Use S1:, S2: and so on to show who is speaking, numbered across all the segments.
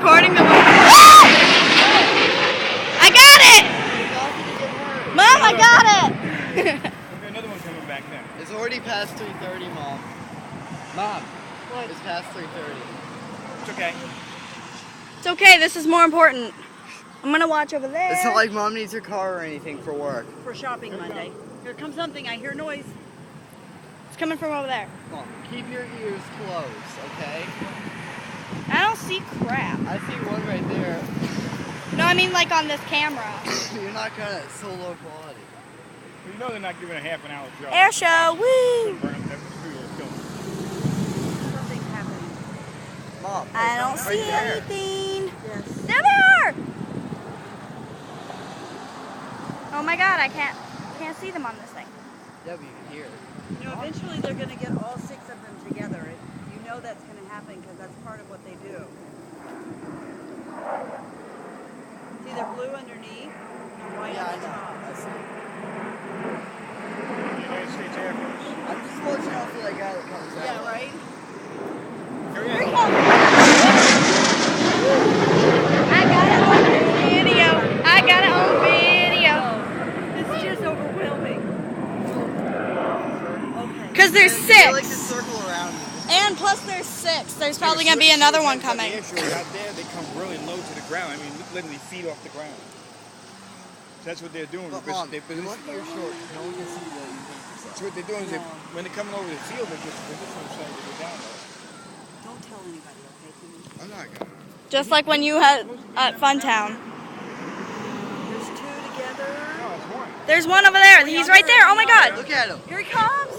S1: recording the I got it! Mom, I got it!
S2: Another one coming back now.
S3: It's already past 3:30, Mom. Mom,
S1: What?
S3: it's past 3:30.
S2: It's okay.
S1: It's okay, this is more important. I'm gonna watch over there.
S3: It's not like Mom needs her car or anything for work.
S4: For shopping Monday. Here comes something. I hear noise.
S1: It's coming from over there.
S3: Mom, keep your ears closed, okay?
S1: I don't see crap.
S3: I see one right there.
S1: No, I mean like on this camera.
S3: You're not gonna, it's so low quality.
S2: You know they're not giving a half an hour job.
S1: Air show, woo!
S4: Something's happening.
S3: Mom,
S1: I don't
S3: right
S1: see
S3: there.
S1: anything.
S4: Yes.
S1: There they are! Oh my god, I can't see them on this thing.
S3: Yeah, but you can hear it.
S4: You know, eventually they're going to get all 6 of them together. You know that's going to happen because that's part of what they do. See, they're blue underneath and white
S3: Yeah,
S4: on
S3: I
S4: the
S3: know.
S4: top.
S3: I see.
S2: United States Air Force.
S3: I'm just watching out for that guy that comes out.
S4: Yeah, right?
S2: Here
S1: Here
S2: he
S1: he
S2: is.
S1: comes. I got it on video. I got it on video.
S4: This is just overwhelming. Okay.
S1: Because there's
S3: They like to
S1: 6.
S3: circle around.
S1: And plus there's 6. There's probably going to be another one coming.
S2: The air show out there, they come really low to the ground. I mean, literally feet off the ground. That's what they're doing.
S3: But Mom, you're lucky you're short. No one can see that you think yourself.
S2: That's what they're doing. Is when they're coming over the field, they're just trying to go down there.
S4: Don't tell anybody, okay?
S3: I'm not gonna.
S1: Just like when you had at Funtown.
S4: There's 2 together.
S2: No, it's one.
S1: There's one over there. He's right there. Oh my god.
S3: Look at him.
S4: Here he comes.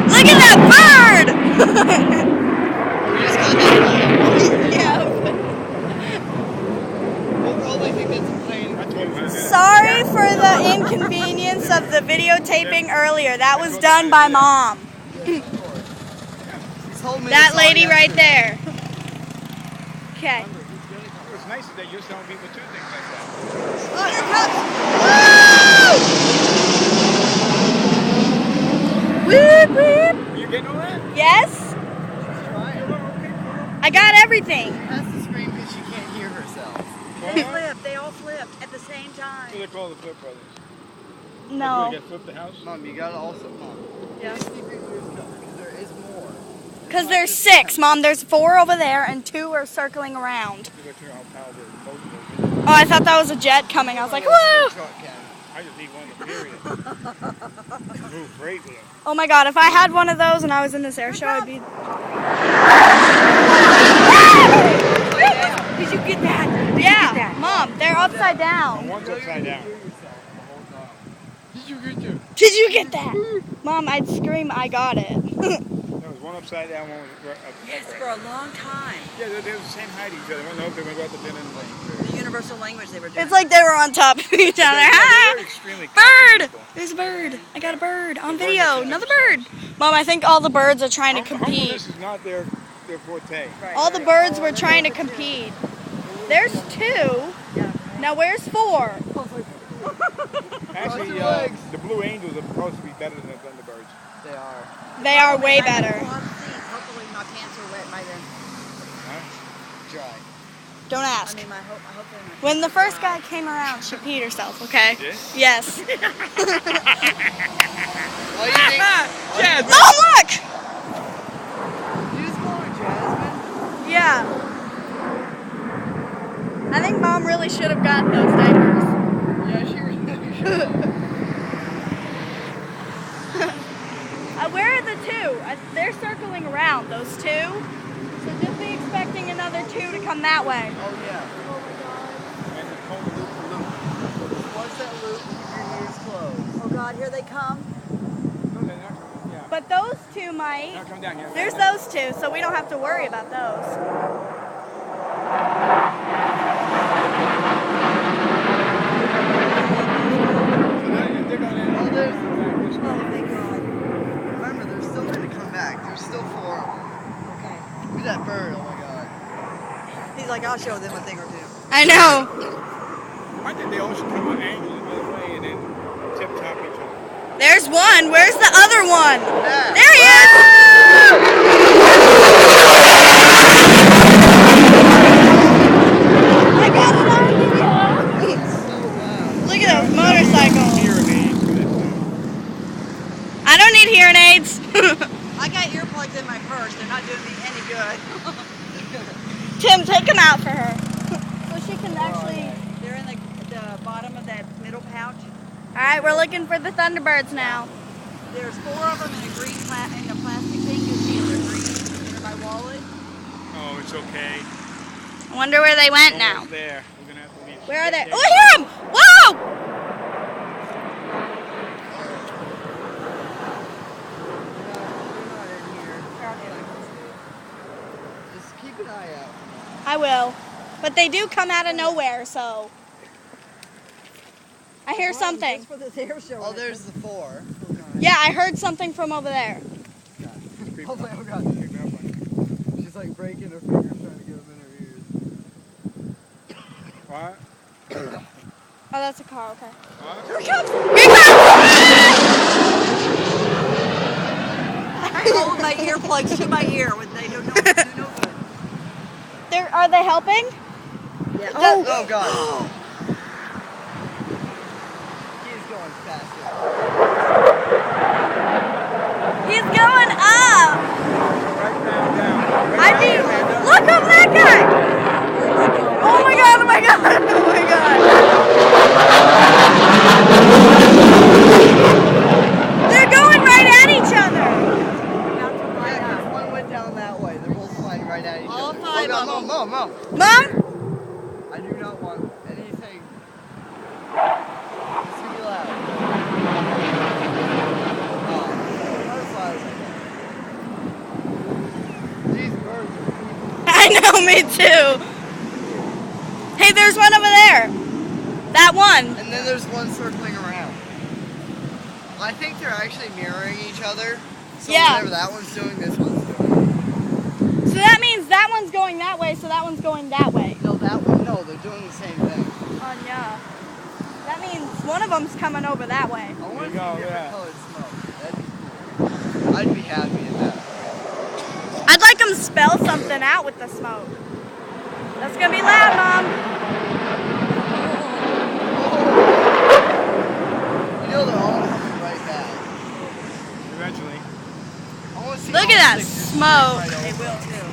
S1: Look at that bird!
S3: We just got that.
S1: Yeah.
S3: We'll probably think that's a plane.
S1: Sorry for the inconvenience of the videotaping earlier. That was done by Mom. That lady right there. Okay.
S2: What's nice is that you're telling people 2 things like that.
S3: Oh, here it comes!
S1: Whoop, whoop.
S2: You getting all that?
S1: Yes? I got everything.
S3: She has to scream because she can't hear herself.
S4: They flipped. They all flipped at the same time.
S2: So they call the Flip Brothers.
S1: No.
S2: They got Flip the house.
S3: Mom, you gotta also, Mom.
S4: Yeah.
S3: Just keep your ears covered because there is more.
S1: Because there's 6, Mom. There's 4 over there and 2 are circling around.
S2: You go to how powerful both of those.
S1: Oh, I thought that was a jet coming. I was like, woo!
S2: I just need one to period. Move great with them.
S1: Oh my god, if I had one of those and I was in this air show, I'd be...
S4: Did you get that?
S1: Yeah, Mom, they're upside down.
S2: One's upside down.
S3: Did you get you?
S1: Did you get that? Mom, I'd scream, I got it.
S2: There was one upside down, one was
S4: Yes,
S2: upright.
S4: for a long time.
S2: Yeah, they were the same height as each other. One hoped they would go out to dinner and
S4: The universal language they were doing.
S1: It's like they were on top of each other.
S2: They're
S1: Ah!
S2: extremely
S1: Bird!
S2: confident people.
S1: There's a bird. I got a bird on video. Another bird. Mom, I think all the birds are trying to compete.
S2: Humbleness is not their forte.
S4: Right,
S1: All the
S4: right.
S1: birds were trying to compete. There's 2. Now where's 4?
S2: Actually,
S3: your legs.
S2: the Blue Angels are supposed to be better than the Thunderbirds.
S3: They are.
S1: They are way better.
S4: Hopefully my pants are wet by then.
S2: Huh?
S3: Dry.
S1: Don't
S4: I
S1: ask.
S4: mean, hopefully my
S1: When the first guy came around, she peed herself, okay?
S2: Did?
S1: Yes.
S3: Why do you think?
S2: Jasmine!
S1: Oh, look!
S3: You just call her Jasmine?
S1: Yeah. I think Mom really should have gotten those diapers.
S3: Yeah, she really should.
S1: Where are the 2? They're circling around, those 2. So just be expecting another 2 to come that way.
S3: Oh, yeah.
S2: And the cone loop the loop.
S3: Once that loop, keep your ears closed.
S4: Oh God, here they come.
S2: No, they're not coming. Yeah.
S1: But those 2 might.
S2: Now come down here.
S1: There's those 2, so we don't have to worry about those.
S2: They're going in.
S3: Oh, there's.
S4: Oh, thank God.
S3: Remember, there's still going to come back. There's still 4 of them.
S4: Okay.
S3: Look at that bird. Oh, my God.
S4: He's like, I'll show them a thing or 2.
S1: I know.
S2: I think they all should come an angle the other way and then tip top each other.
S1: There's one. Where's the other one?
S3: Yeah.
S1: There he is! I got it on video.
S3: So loud.
S1: Look at those motorcycles.
S2: Hearing aids for this one.
S1: I don't need hearing aids.
S4: I got earplugs in my purse. They're not doing me any good.
S1: Tim, take them out for her. So she can actually...
S4: They're in the bottom of that middle pouch.
S1: Alright, we're looking for the Thunderbirds now.
S4: There's 4 of them in a green in a plastic thing. You see they're green. They're in my wallet.
S2: Oh, it's okay.
S1: I wonder where they went now.
S2: Almost there. We're gonna have to leave.
S1: Where are they? Oh, I hear them! Whoa!
S3: They're not in here. Just keep an eye out.
S1: I will. But they do come out of nowhere, so... I hear something.
S4: Just for this air show.
S3: Oh, there's the 4.
S1: Yeah, I heard something from over there.
S3: I was like, oh god. She's like breaking her fingers trying to get them in her ears.
S2: What?
S1: Oh, that's a car, okay.
S2: What?
S1: Here it comes! Here it
S4: I hold my earplugs to my ear when they do no good.
S1: comes! Are they helping?
S4: Yeah.
S3: Oh god. He's going faster.
S1: He's going up!
S2: Right down.
S1: I mean, look at that guy! Oh my god, oh my god, oh my god! They're going right at each other!
S3: Yeah, one went down that way. They're both flying right at each
S4: All
S3: other.
S4: 5 of them.
S3: Mom.
S1: Mom?
S3: I do not want anything. It's gonna be loud. Oh, not as loud as I thought. These birds are evil.
S1: I know, me too. Hey, there's one over there. That one.
S3: And then there's one circling around. I think they're actually mirroring each other. So
S1: Yeah.
S3: whatever that one's doing, this one's doing.
S1: So that means that one's going that way, so that one's going that way.
S3: No, that one, no, they're doing the same thing.
S1: Oh, yeah. That means one of them's coming over that way.
S3: I want
S2: There
S3: to
S2: you
S3: see
S2: go,
S3: different
S2: yeah.
S3: colored smoke. That'd be cool. I'd be happy at that.
S1: I'd like them to spell something out with the smoke. That's gonna be loud, Mom.
S3: You know they're all coming right back.
S2: Eventually.
S3: I want to see
S1: Look
S3: all
S1: at that
S3: six just
S1: smoke.
S3: right
S4: They
S3: over.
S4: will too.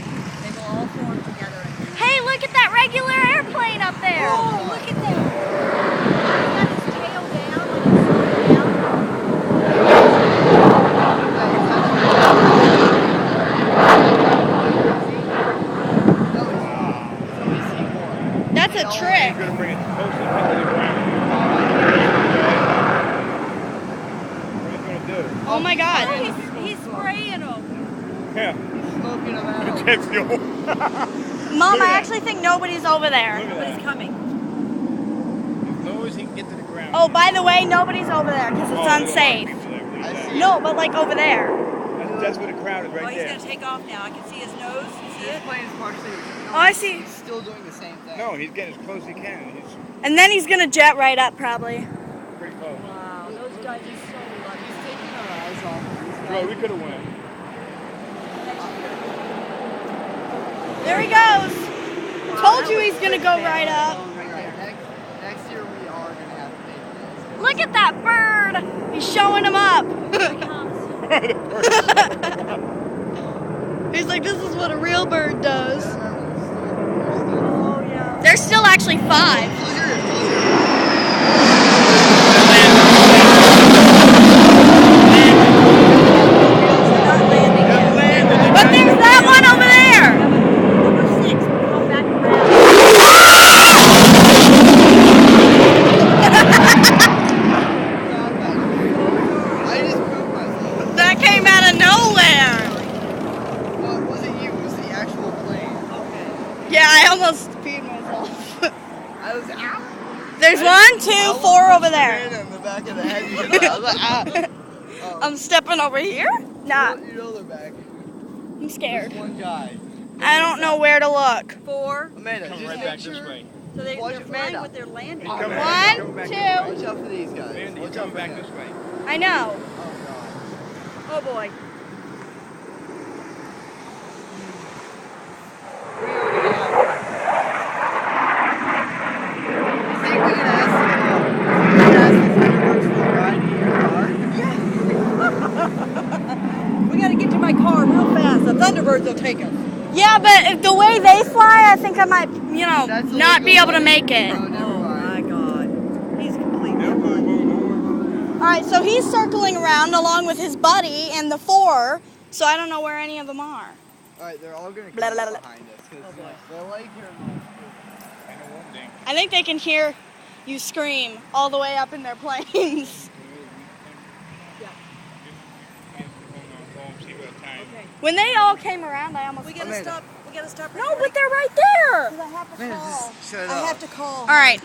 S4: They will all form together.
S1: Hey, look at that regular airplane up there.
S4: Oh, look at that. He's got his tail down when he's slowing down.
S1: That's a trick.
S2: He's gonna bring it closer to the ground. What are you gonna do?
S1: Oh my God.
S4: He's spraying them.
S2: Yeah.
S3: Smoking them out.
S2: Jet fuel.
S1: Mom, I actually think nobody's over there.
S2: Look at
S4: But he's
S2: that.
S4: coming.
S2: As low as he can get to the ground.
S1: Oh, by the way, nobody's over there because it's
S2: Oh, there's a lot of
S1: unsafe.
S2: people there, believe
S3: I
S2: that.
S3: see.
S1: No, but like over there.
S2: That's where the crowd is
S4: Oh,
S2: right
S4: he's
S2: there.
S4: going to take off now. I can see his nose. You see
S3: This
S4: it?
S3: plane is partially.
S1: Oh, I see.
S3: He's still doing the same thing.
S2: No, he's getting as close as he can. He's
S1: And then he's gonna jet right up probably.
S2: pretty close.
S4: Wow, those guys are so lucky.
S3: He's taking our eyes off of these
S2: Bro,
S3: guys.
S2: we could have won.
S1: There he goes.
S4: Wow,
S1: Told
S4: that
S1: you
S4: was
S1: he's gonna
S4: quick,
S1: go
S4: man.
S1: right up.
S3: Right, next year we are gonna have to pay for this.
S1: Look at that bird. He's showing him up.
S4: Here he comes.
S1: He's like, this is what a real bird does.
S4: Oh, yeah.
S1: There's still actually 5.
S3: Close your ears, close your ears.
S4: Not landing yet.
S1: But there's that one over there.
S4: Number 6 will come back around.
S3: I just pooped myself.
S1: That came out of nowhere.
S3: No, it wasn't you, it was the actual plane.
S4: Okay.
S1: Yeah, I almost peed myself.
S3: I was out.
S1: There's 1, 2, 4 over there.
S3: In the back of the head. I was like, ah. Oh,
S1: I'm stepping over here? Nah,
S3: you know they're back.
S1: I'm scared.
S3: There's one guy.
S1: I don't know where to look.
S4: 4.
S3: Amanda,
S2: Come
S3: just
S2: right
S3: make
S2: back
S3: sure,
S2: this way.
S4: So they're
S3: Watch
S4: flying
S3: Amanda.
S4: with their landing.
S2: Come
S1: One,
S2: back, come back
S1: two.
S2: this way.
S3: Watch out for these guys.
S2: Mandy,
S3: Watch
S2: come
S3: out for
S2: back
S3: him.
S2: this way.
S1: I know.
S3: Oh god.
S4: Oh boy.
S3: You think we're gonna ask the Thunderbirds for a ride in your car?
S4: We gotta get to my car real fast. The Thunderbirds will take us.
S1: Yeah, but if the way they fly, I think I might, you know,
S3: That's
S1: not be
S3: illegal.
S1: able to make it.
S3: Oh, never
S4: Oh
S3: mind.
S4: my god. He's completely
S2: Don't worry,
S1: All right, so he's circling around along with his buddy and the 4, so I don't know where any of them are.
S3: Alright, they're all gonna come
S1: Blah, blah, blah.
S3: behind us. Cause
S4: Oh, boy.
S3: they're like here.
S2: I know one thing.
S1: I think they can hear you scream all the way up in their planes.
S4: Okay.
S1: When they all came around, I almost...
S4: We gotta
S3: Amanda.
S4: stop. We gotta stop.
S1: No, but they're right there.
S4: I have to
S3: Man,
S4: call.
S3: just shut
S4: I
S3: up.
S4: have to call.
S1: All right,